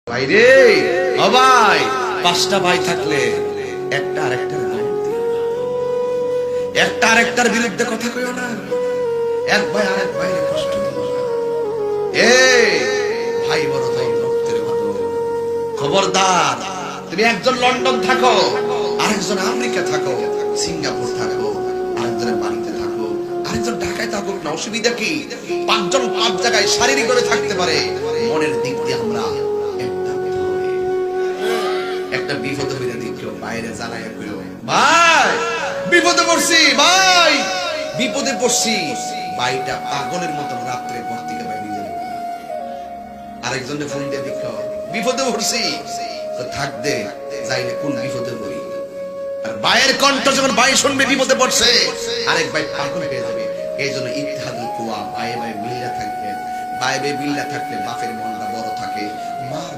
ভাই রে, ও ভাই, পাঁচটা ভাই থাকলে একটা আরেকটার একটা আরেকটার বিরুদ্ধে কথা কইও না। এক ভাই আরেক ভাইয়ের কষ্ট দিও না। ভাই বড় ভাই রক্তের মতো। খবরদার, তুমি একজন লন্ডন থাকো, আরেকজন আমেরিকা থাকো, সিঙ্গাপুর থাকো, আরেকজনের বাড়িতে থাকো, আরেকজন ঢাকায় থাকো, না অসুবিধা কি? পাঁচজন পাঁচ জায়গায় শারীরিক করে থাকতে পারে, মনের দিক দিয়ে আমরা একটা বিপদ হইলে কেউ বাইরে জানায় কইলো, ভাই বিপদে পড়ছি, ভাই বিপদে পড়ছি। ভাইটা পাগলের মতন রাত্রে ঘর থেকে বাইরে যাবে। আরেকজনের ফোন দিয়ে দেখো বিপদে পড়ছি, তো থাক দে, যাইলে কোন বিপদে পড়ি। আর ভাইয়ের কণ্ঠ যখন ভাই শুনবে বিপদে পড়ছে, আরেক ভাই পাগল হয়ে যাবে। এই জন্য ইত্তেহাদুল কুওয়া, ভাই ভাই মিল্লা থাকবে। ভাই ভাই মিল্লা থাকলে বাপের মনটা বড় থাকে, মার